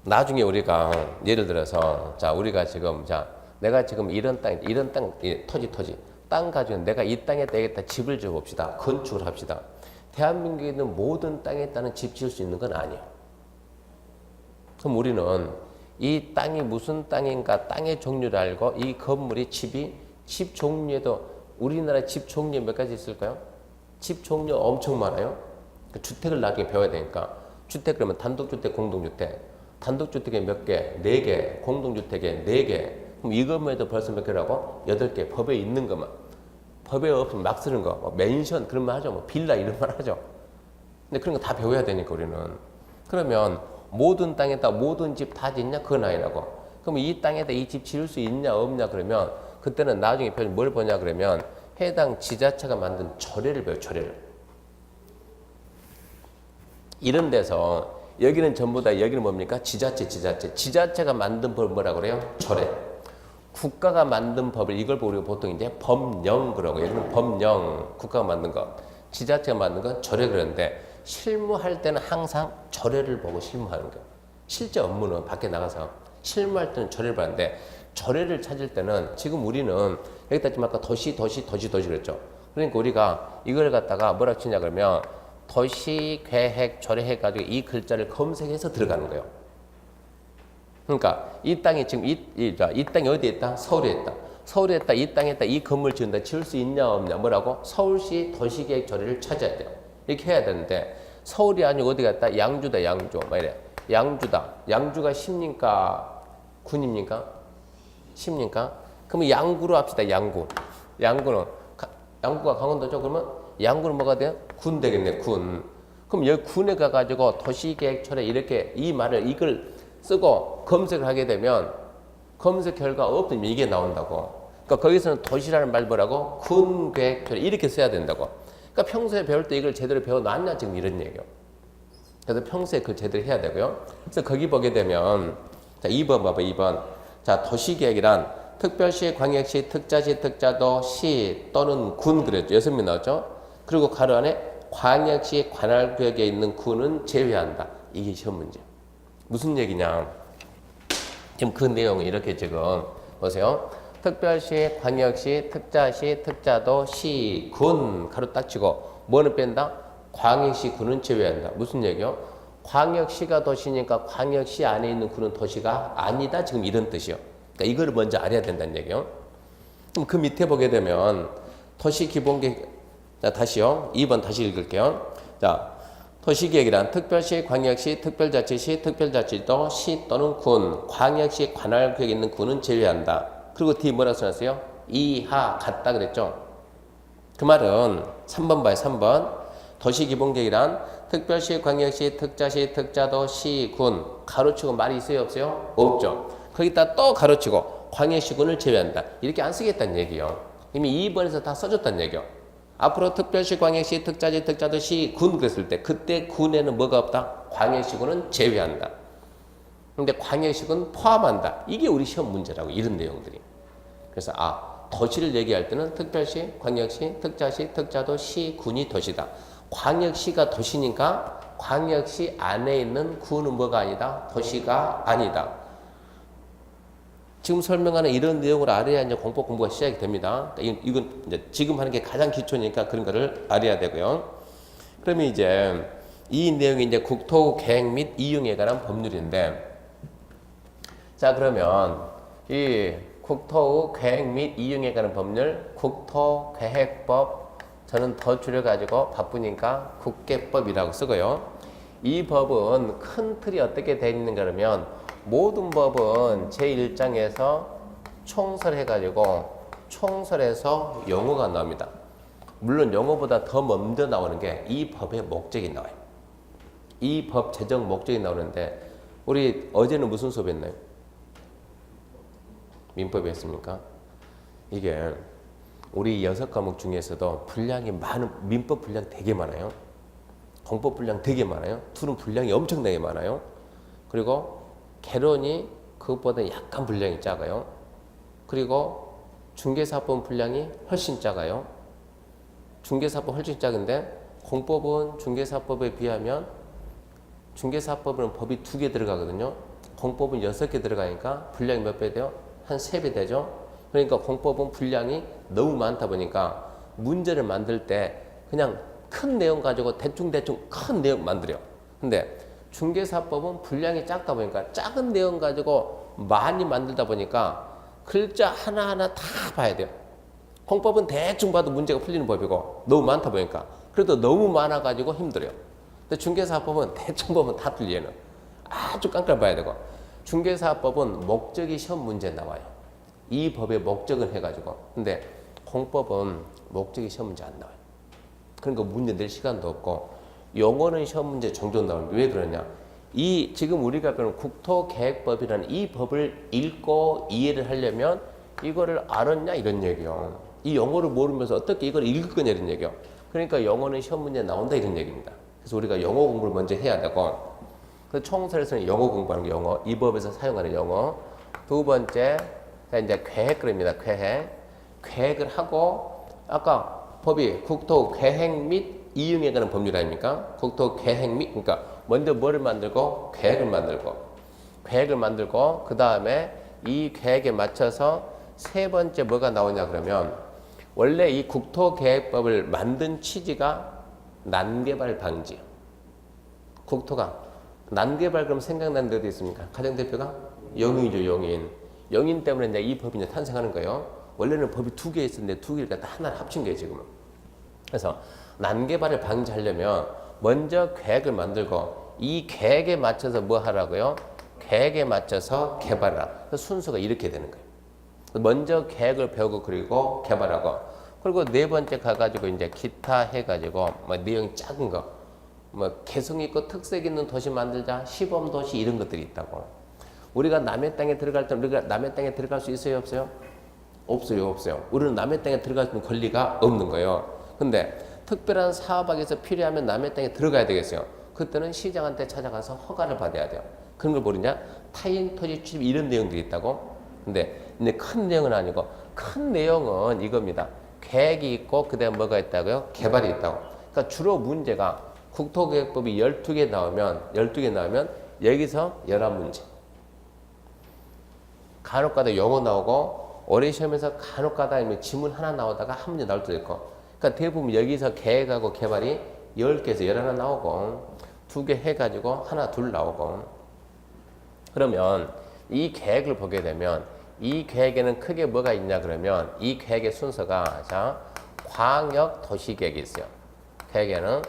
나중에 우리가 예를 들어서 자 우리가 지금 자 내가 지금 이런 땅 토지 땅 가지고 내가 이 땅에다 여기다 집을 지어 봅시다. 건축을 합시다. 대한민국에 있는 모든 땅에다는 집 지을 수 있는 건 아니에요. 그럼 우리는 이 땅이 무슨 땅인가 땅의 종류를 알고 이 건물이 집 종류에도 우리나라 집 종류에 몇 가지 있을까요? 집 종류 엄청 많아요. 주택을 나중에 배워야 되니까 주택 그러면 단독주택, 공동주택. 단독주택에 몇 개? 4개. 공동주택에 4개. 그럼 이것만 해도 벌써 몇 개라고? 8개. 법에 있는 것만. 법에 없으면 막 쓰는 거. 뭐 맨션 그런 말 하죠. 뭐 빌라 이런 말 하죠. 근데 그런 거 다 배워야 되니까 우리는. 그러면 모든 땅에다 모든 집 다 짓냐? 그건 아니라고. 그럼 이 땅에다 이 집 지을 수 있냐 없냐 그러면 그때는 나중에 뭘 보냐 그러면 해당 지자체가 만든 조례를 배워요. 조례를. 이런 데서 여기는 전부 다 여기는 뭡니까? 지자체가 만든 법을 뭐라고 그래요? 조례. 국가가 만든 법을 이걸 우리가 보통 이제 법령 그러고 여기는 법령 국가가 만든 거 지자체가 만든 건 조례 그러는데 실무할 때는 항상 조례를 보고 실무하는 거예요. 실제 업무는 밖에 나가서 실무할 때는 조례를 봤는데 조례를 찾을 때는 지금 우리는 여기다 지금 아까 도시 그랬죠. 그러니까 우리가 이걸 갖다가 뭐라 치냐 그러면 도시계획 조례 해가지고 이 글자를 검색해서 들어가는 거예요. 그러니까 이 땅이 지금 이 땅이 어디에 있다? 서울에 있다. 서울에 있다. 이 땅에 있다. 이 건물 지은다. 지을 수 있냐 없냐 뭐라고? 서울시 도시계획 조례를 찾아야 돼요. 이렇게 해야 되는데 서울이 아니고 어디 갔다? 양주다. 양주. 막 이래. 양주다. 양주가 시입니까? 군입니까? 시입니까? 그러면 양구로 합시다. 양구. 양구가 강원도죠. 그러면 양구는 뭐가 돼요? 군 되겠네. 군. 그럼 여기 군에 가가지고 도시계획처럼 이렇게 이 말을 이걸 쓰고 검색을 하게 되면 검색 결과 없으면 이게 나온다고. 그러니까 거기서는 도시라는 말 뭐라고? 군계획처럼 이렇게 써야 된다고. 그러니까 평소에 배울 때 이걸 제대로 배워놨냐 지금 이런 얘기예요. 그래서 평소에 그걸 제대로 해야 되고요. 그래서 거기 보게 되면 자 2번 봐봐 2번. 자 도시계획이란 특별시, 광역시, 특자시, 특자도, 시 또는 군 그랬죠. 6명 나왔죠. 그리고 가로 안에 광역시 관할구역에 있는 군은 제외한다. 이게 시험 문제. 무슨 얘기냐. 지금 그 내용이 이렇게 지금 보세요. 특별시, 광역시, 특자시, 특자도, 시, 군 가로 딱 치고 뭐는 뺀다? 광역시 군은 제외한다. 무슨 얘기요? 광역시가 도시니까 광역시 안에 있는 군은 도시가 아니다. 지금 이런 뜻이요. 그러니까 이거를 먼저 알아야 된다는 얘기요. 그럼 그 밑에 보게 되면 도시기본계획 자 다시요. 2번 다시 읽을게요. 자 도시계획이란 특별시, 광역시, 특별자치시, 특별자치도, 시 또는 군, 광역시 관할구역에 있는 군은 제외한다. 그리고 뒤에 뭐라고 써놨어요? 이하 같다 그랬죠. 그 말은 3번 봐요. 3번 도시기본계획이란 특별시, 광역시, 특자시, 특자도, 시, 군 가로치고 말이 있어요 없어요? 없죠. 거기다 또 가로치고 광역시군을 제외한다. 이렇게 안 쓰겠다는 얘기요. 이미 2번에서 다 써줬다는 얘기요. 앞으로 특별시, 광역시, 특자지, 특자도시, 군 그랬을 때 그때 군에는 뭐가 없다? 광역시군은 제외한다. 근데 광역시군 포함한다. 이게 우리 시험 문제라고 이런 내용들이. 그래서 도시를 얘기할 때는 특별시, 광역시, 특자시, 특자도시, 군이 도시다. 광역시가 도시니까 광역시 안에 있는 군은 뭐가 아니다? 도시가 아니다. 지금 설명하는 이런 내용을 알아야 이제 공법 공부가 시작이 됩니다. 이건 이제 지금 하는 게 가장 기초니까 그런 거를 알아야 되고요. 그러면 이제 이 내용이 이제 국토 계획 및 이용에 관한 법률인데, 자 그러면 이 국토 계획 및 이용에 관한 법률, 국토계획법, 저는 더 줄여가지고 바쁘니까 국계법이라고 쓰고요. 이 법은 큰 틀이 어떻게 되어 있는가 그러면 모든 법은 제1장에서 총설해가지고 총설해서 용어가 나옵니다. 물론 용어보다 더 먼저 나오는 게 이 법의 목적이 나와요. 이 법 제정 목적이 나오는데 우리 어제는 무슨 수업했나요? 민법이었습니까? 이게 우리 6과목 중에서도 분량이 많은, 민법 분량 되게 많아요. 공법 분량 되게 많아요. 투는 분량이 엄청나게 많아요. 그리고 개론이 그것보다 약간 분량이 작아요. 그리고 중개사법 분량이 훨씬 작아요. 중개사법 훨씬 작은데 공법은 중개사법에 비하면 중개사법은 법이 2개 들어가거든요. 공법은 6개 들어가니까 분량이 몇 배 돼요? 한 3배 되죠. 그러니까 공법은 분량이 너무 많다 보니까 문제를 만들 때 그냥 큰 내용 가지고 대충 큰 내용 만들어요. 근데 중개사법은 분량이 작다 보니까 작은 내용 가지고 많이 만들다 보니까 글자 하나하나 다 봐야 돼요. 공법은 대충 봐도 문제가 풀리는 법이고 너무 많다 보니까 그래도 너무 많아 가지고 힘들어요. 근데 중개사법은 대충 보면 다 풀리는 아주 깜깜 봐야 되고, 중개사법은 목적이 시험 문제에 나와요. 이 법의 목적을 해가지고. 근데 공법은 목적이 시험 문제 안 나와요. 그러니까 문제 낼 시간도 없고 용어는 시험 문제 종종 나옵니다. 왜 그러냐? 이 지금 우리가 배우는 국토계획법이라는 이 법을 읽고 이해를 하려면 이거를 알았냐 이런 얘기요. 이 용어를 모르면서 어떻게 이걸 읽을 거냐 이런 얘기요. 그러니까 용어는 시험 문제에 나온다 이런 얘기입니다. 그래서 우리가 영어 공부를 먼저 해야 되고, 그 총설에서는 영어 공부하는 게 영어, 이 법에서 사용하는 영어. 두 번째, 이제 계획글입니다. 계획을 하고, 아까 법이 국토계획 및 이용에 관한 법률 아닙니까? 국토계획 및, 그러니까 먼저 뭐를 만들고 계획을 만들고 그 다음에 이 계획에 맞춰서 세 번째 뭐가 나오냐 그러면 원래 이 국토계획법을 만든 취지가 난개발 방지. 국토가 난개발 그럼 생각나는 데도 있습니까? 가장 대표가 영인이죠, 영인. 영인 때문에 이제 이 법이 이제 탄생하는 거예요. 원래는 법이 2개 있었는데 2개를 갖다 하나를 합친 거예요, 지금은. 그래서 난개발을 방지하려면 먼저 계획을 만들고 이 계획에 맞춰서 뭐 하라고요? 계획에 맞춰서 개발하라. 순서가 이렇게 되는 거예요. 먼저 계획을 배우고 그리고 개발하고, 그리고 네 번째 가가지고 이제 기타 해가지고 뭐 내용 작은 거, 뭐 개성 있고 특색 있는 도시 만들자, 시범 도시 이런 것들이 있다고. 우리가 남의 땅에 들어갈 때 우리가 남의 땅에 들어갈 수 있어요, 없어요? 없어요. 우리는 남의 땅에 들어갈 수 있는 권리가 없는 거예요. 근데 특별한 사업하기에서 필요하면 남의 땅에 들어가야 되겠어요. 그때는 시장한테 찾아가서 허가를 받아야 돼요. 그런 걸 모르냐? 타인 토지 취득 이런 내용들이 있다고. 근데 큰 내용은 아니고, 큰 내용은 이겁니다. 계획이 있고 그다음에 뭐가 있다고요? 개발이 있다고. 그러니까 주로 문제가 국토계획법이 12개 나오면 여기서 11문제. 간혹가다 영어 나오고 올해 시험에서 간혹가다 지문 하나 나오다가 한 문제 나올 때도 있고. 그러니까 대부분 여기서 계획하고 개발이 10개에서 11 나오고 2개 해가지고 하나 둘 나오고. 그러면 이 계획을 보게 되면 이 계획에는 크게 뭐가 있냐 그러면 이 계획의 순서가 자 광역도시계획이 있어요. 계획에는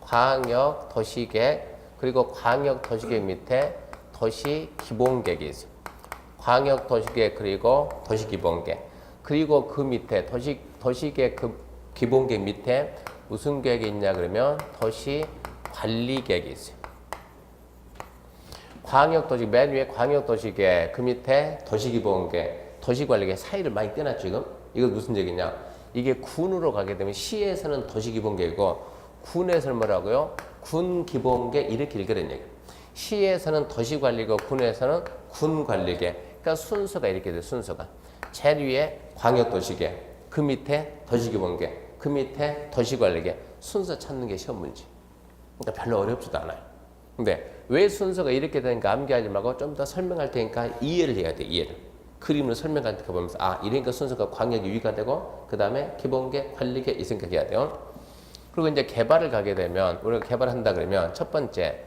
광역도시계획, 그리고 광역도시계획 밑에 도시기본계획이 있어요. 광역도시계획 그리고 도시기본계획, 그리고 그 밑에 도시계획 그 기본계획 밑에 무슨 계획이 있냐 그러면 도시관리계획이 있어요. 광역도시 맨 위에 광역도시계획, 그 밑에 도시기본계획, 도시관리계획 사이를 많이 떼놨죠 지금. 이거 무슨 얘기냐? 이게 군으로 가게 되면 시에서는 도시기본계이고 군에서는 뭐라고요? 군기본계 이렇게 읽으라는 얘기예요. 시에서는 도시관리고 군에서는 군관리계. 그러니까 순서가 이렇게 돼요. 순서가. 제일 위에 광역도시계, 그 밑에 도시기본계, 그 밑에 도시관리계. 순서 찾는 게 시험 문제. 그러니까 별로 어렵지도 않아요. 근데 왜 순서가 이렇게 되니까 암기하지 말고 좀 더 설명할 테니까 이해를 해야 돼. 이해를. 그림을 설명할 때 보면서 이러니까 순서가 광역이 위가 되고 그 다음에 기본계, 관리계 이 생각해야 돼요. 그리고 이제 개발을 가게 되면 우리가 개발한다 그러면 첫 번째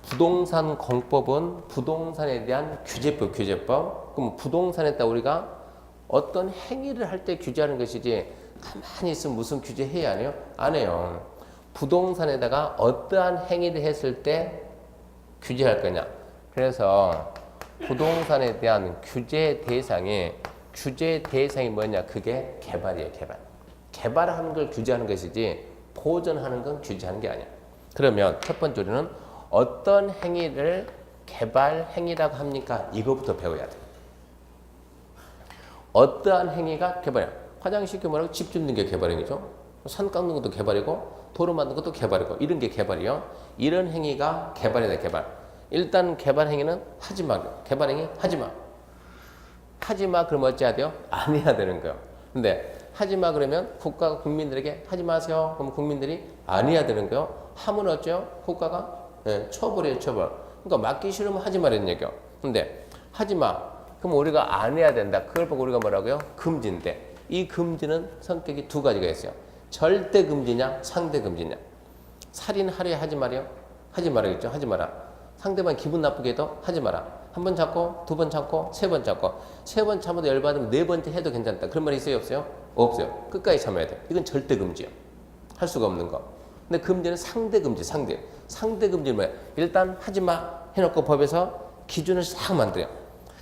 부동산 공법은 부동산에 대한 규제법. 그럼 부동산에다 우리가 어떤 행위를 할 때 규제하는 것이지 가만히 있으면 무슨 규제해야 하네요? 안 해요. 부동산에다가 어떠한 행위를 했을 때 규제할 거냐. 그래서 부동산에 대한 규제 대상이 뭐냐? 그게 개발이에요. 개발하는 걸 규제하는 것이지 보존하는 건 규제하는 게 아니야. 그러면 첫 번째 우리는 어떤 행위를 개발 행위라고 합니까? 이거부터 배워야 돼. 어떠한 행위가 개발이야? 화장실 개발하고 집 짓는 게 개발행위죠. 산 깎는 것도 개발이고 도로 만드는 것도 개발이고 이런 게 개발이요. 이런 행위가 개발이다. 개발. 일단 개발 행위는 하지 마. 개발 행위 하지 마. 하지 마 그러면 어찌해야 돼요? 안 해야 되는 거예요. 근데 하지 마 그러면 국가가 국민들에게 하지 마세요. 그럼 국민들이 안 해야 되는 거예요. 하면 어째요? 국가가 처벌이에요. 처벌. 그러니까 맞기 싫으면 하지 말라는 얘기예요. 근데 하지 마. 그럼 우리가 안 해야 된다. 그걸 보고 우리가 뭐라고요? 금지인데 이 금지는 성격이 두 가지가 있어요. 절대 금지냐, 상대 금지냐. 살인 하루에 하지 말아요. 하지 말아야겠죠. 하지 마라. 상대방 기분 나쁘게 해도 하지 마라. 한 번 참고, 두 번 참고, 세 번 참고. 세 번 참아도 열받으면 네 번째 해도 괜찮다. 그런 말이 있어요? 없어요? 없어요. 끝까지 참아야 돼. 이건 절대 금지야. 할 수가 없는 거. 근데 금지는 상대 금지, 상대. 상대 금지는 뭐야? 일단 하지 마 해놓고 법에서 기준을 싹 만들어요.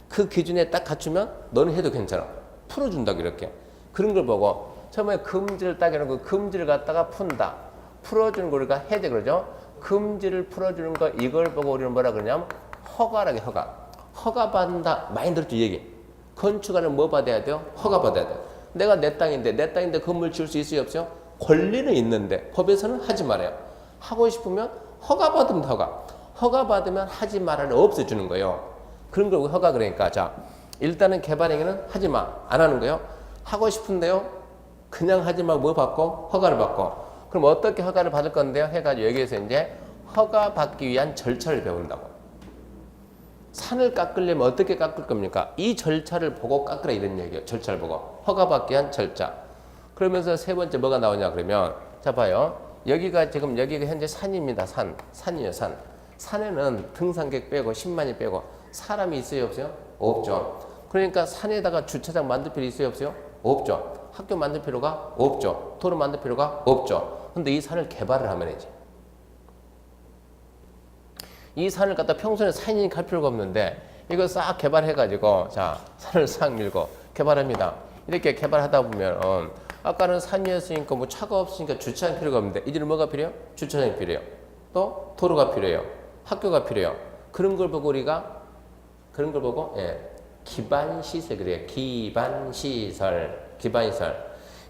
그 기준에 딱 갖추면 너는 해도 괜찮아. 풀어준다고 이렇게. 그런 걸 보고 처음에 금지를 딱 해놓고 금지를 갖다가 푼다. 풀어주는 거 우리가 해야 돼 그러죠? 금지를 풀어주는 거 이걸 보고 우리는 뭐라 그러냐면 허가라게 허가. 허가 받는다. 많이 들었죠 이 얘기. 건축하는 뭐 받아야 돼요? 허가 받아야 돼요. 내가 내 땅인데 건물 지을 수 있어요 없어요? 권리는 있는데 법에서는 하지 말아요. 하고 싶으면 허가 받으면 허가. 허가 받으면 하지 말아는 없애주는 거예요. 그런 걸 허가 그러니까 자 일단은 개발행위는 하지 마. 안 하는 거예요. 하고 싶은데요. 그냥 하지 마. 뭐 받고? 허가를 받고. 그럼 어떻게 허가를 받을 건데요? 해가지고 여기에서 이제 허가 받기 위한 절차를 배운다고. 산을 깎으려면 어떻게 깎을 겁니까? 이 절차를 보고 깎으라 이런 얘기예요. 절차를 보고. 허가 받기 위한 절차. 그러면서 세 번째 뭐가 나오냐 그러면 자 봐요. 여기가 현재 산입니다. 산이에요. 산에는 등산객 빼고 10만이 빼고 사람이 있어요 없어요? 없죠. 그러니까 산에다가 주차장 만들 필요 있어요 없어요? 없죠. 학교 만들 필요가 없죠. 도로 만들 필요가 없죠. 근데 이 산을 개발을 하면 되지. 이 산을 갖다 평소에 산인이 갈 필요가 없는데 이거 싹 개발해가지고 자 산을 싹 밀고 개발합니다. 이렇게 개발하다 보면 아까는 산이었으니까 뭐 차가 없으니까 주차장 필요가 없는데 이제는 뭐가 필요해요? 주차장이 필요해요. 또 도로가 필요해요. 학교가 필요해요. 그런 걸 보고 기반시설 그래요. 기반시설.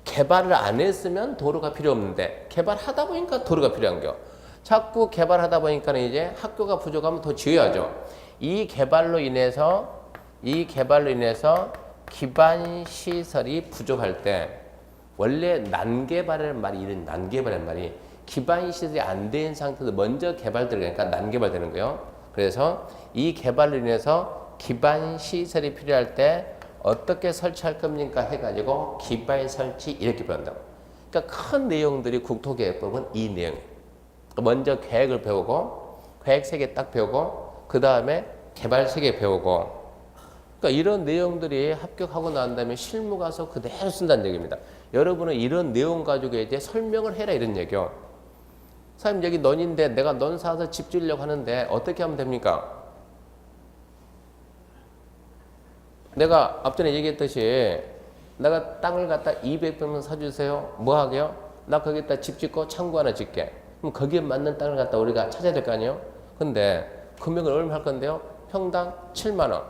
개발을 안 했으면 도로가 필요 없는데 개발하다 보니까 도로가 필요한 거예요. 자꾸 개발하다 보니까 이제 학교가 부족하면 더 지어야죠. 이 개발로 인해서 기반시설이 부족할 때 원래 난개발이라는 말이 기반시설이 안 된 상태에서 먼저 개발되니까 난개발되는 거예요. 그래서 이 개발로 인해서 기반시설이 필요할 때 어떻게 설치할 겁니까? 해가지고 기반 설치 이렇게 배운다고. 그러니까 큰 내용들이 국토계획법은 이 내용이에요. 먼저 계획을 배우고 계획 3개 딱 배우고 그 다음에 개발 3개 배우고 그러니까 이런 내용들이 합격하고 난 다음에 실무 가서 그대로 쓴다는 얘기입니다. 여러분은 이런 내용 가지고 이제 설명을 해라 이런 얘기요. 사장님 여기 넌인데 내가 넌 사서 집 지으려고 하는데 어떻게 하면 됩니까? 내가 앞전에 얘기했듯이 내가 땅을 갖다 200평 사주세요. 뭐 하게요? 나 거기다 집 짓고 창고 하나 짓게. 그럼 거기에 맞는 땅을 갖다 우리가 찾아야 될 거 아니에요? 근데 금액을 얼마 할 건데요? 평당 7만 원.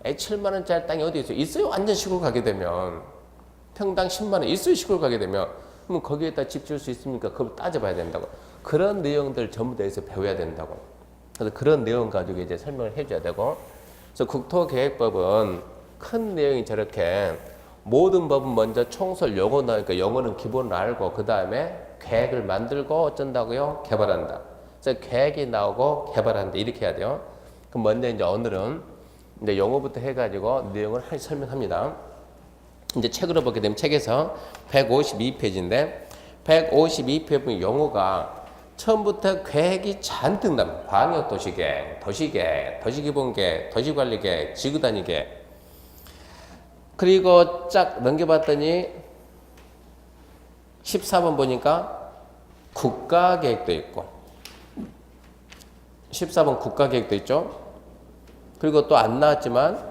에 7만 원짜리 땅이 어디 있어요? 있어요. 완전 시골 가게 되면 평당 10만 원 있어요. 시골 가게 되면 그럼 거기에다 집 지을 수 있습니까? 그걸 따져봐야 된다고. 그런 내용들 전부 다 여기서 배워야 된다고. 그래서 그런 내용 가지고 이제 설명을 해줘야 되고. 그래서 국토계획법은 큰 내용이 저렇게 모든 법은 먼저 총설 용어 나오니까 영어는 기본을 알고 그 다음에 계획을 만들고 어쩐다고요? 개발한다. 그래서 계획이 나오고 개발한다 이렇게 해야 돼요. 그럼 먼저 이제 오늘은 이제 용어부터 해가지고 내용을 설명합니다. 이제 책으로 보게 되면 책에서 152페이지인데 152페이지 보면 용어가 처음부터 계획이 잔뜩 나옵니다. 광역도시계획, 도시계획, 도시기본계획, 도시관리계획, 지구단위계획. 그리고 쫙 넘겨봤더니 14번 보니까 국가계획도 있고 14번 국가계획도 있죠. 그리고 또 안 나왔지만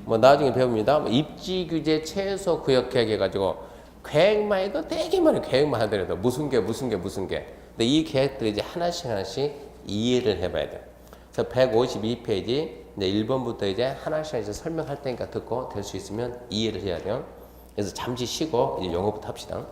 뭐 나중에 배웁니다. 입지규제 최소 구역계획 해가지고 계획만 해도 되게 많아요. 계획만 하더라도 무슨 게. 근데 이 계획들을 이제 하나씩 이해를 해봐야 돼요. 그래서 152페이지 이제 1번부터 이제 하나씩 이제 설명할 테니까 듣고 될 수 있으면 이해를 해야 돼요. 그래서 잠시 쉬고 이제 영어부터 합시다.